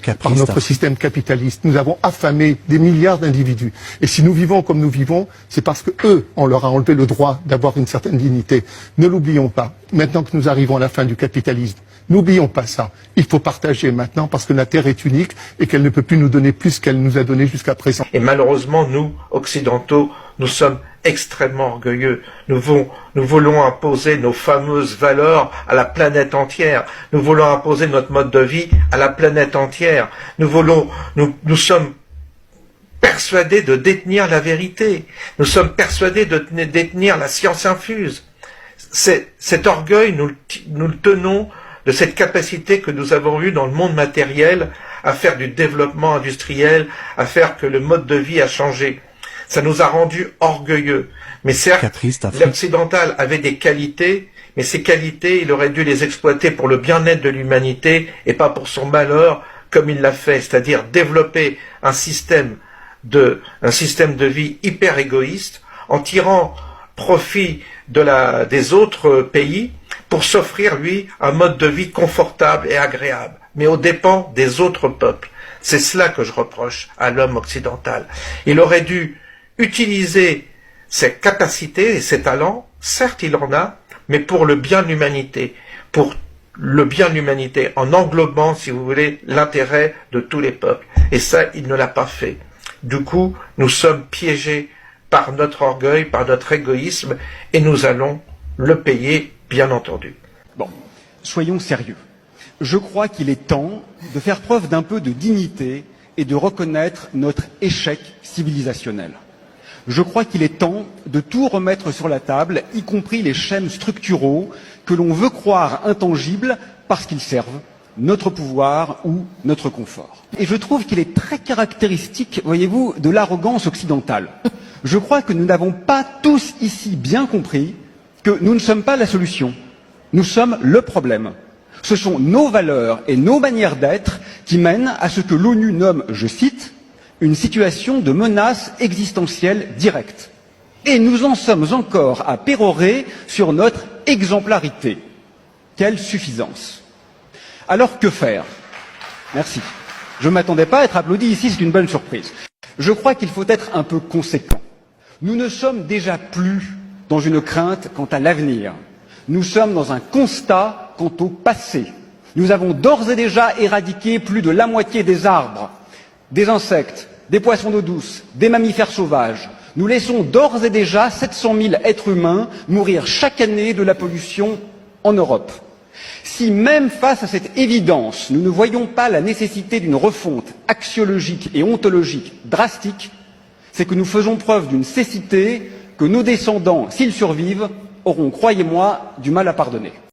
par notre système capitaliste. Nous avons affamé des milliards d'individus. Et si nous vivons comme nous vivons, c'est parce que eux, on leur a enlevé le droit d'avoir une certaine dignité. Ne l'oublions pas. Maintenant que nous arrivons à la fin du capitalisme, n'oublions pas ça. Il faut partager maintenant parce que la Terre est unique et qu'elle ne peut plus nous donner plus qu'elle nous a donné jusqu'à présent. Et malheureusement, nous, occidentaux, nous sommes extrêmement orgueilleux. Nous voulons imposer nos fameuses valeurs à la planète entière. Nous voulons imposer notre mode de vie à la planète entière. Nous sommes persuadés de détenir la vérité. Nous sommes persuadés de détenir la science infuse. Cet orgueil, nous le tenons de cette capacité que nous avons eue dans le monde matériel à faire du développement industriel, à faire que le mode de vie a changé. Ça nous a rendus orgueilleux. Mais certes, l'occidental avait des qualités, mais ces qualités, il aurait dû les exploiter pour le bien-être de l'humanité et pas pour son malheur, comme il l'a fait, c'est-à-dire développer un système de vie hyper égoïste en tirant profit des autres pays pour s'offrir, lui, un mode de vie confortable et agréable, mais aux dépens des autres peuples. C'est cela que je reproche à l'homme occidental. Il aurait dû utiliser ses capacités et ses talents, certes il en a, mais pour le bien de l'humanité, en englobant, si vous voulez, l'intérêt de tous les peuples. Et ça, il ne l'a pas fait. Du coup, nous sommes piégés par notre orgueil, par notre égoïsme, et nous allons le payer, bien entendu. Bon, soyons sérieux. Je crois qu'il est temps de faire preuve d'un peu de dignité et de reconnaître notre échec civilisationnel. Je crois qu'il est temps de tout remettre sur la table, y compris les schèmes structuraux que l'on veut croire intangibles parce qu'ils servent notre pouvoir ou notre confort. Et je trouve qu'il est très caractéristique, voyez-vous, de l'arrogance occidentale. Je crois que nous n'avons pas tous ici bien compris que nous ne sommes pas la solution. Nous sommes le problème. Ce sont nos valeurs et nos manières d'être qui mènent à ce que l'ONU nomme, je cite, une situation de menace existentielle directe. Et nous en sommes encore à pérorer sur notre exemplarité. Quelle suffisance! Alors que faire? Merci. Je ne m'attendais pas à être applaudi ici, c'est une bonne surprise. Je crois qu'il faut être un peu conséquent. Nous ne sommes déjà plus dans une crainte quant à l'avenir. Nous sommes dans un constat quant au passé. Nous avons d'ores et déjà éradiqué plus de la moitié des arbres, des insectes, des poissons d'eau douce, des mammifères sauvages. Nous laissons d'ores et déjà 700 000 êtres humains mourir chaque année de la pollution en Europe. Si même face à cette évidence, nous ne voyons pas la nécessité d'une refonte axiologique et ontologique drastique, c'est que nous faisons preuve d'une cécité que nos descendants, s'ils survivent, auront, croyez-moi, du mal à pardonner.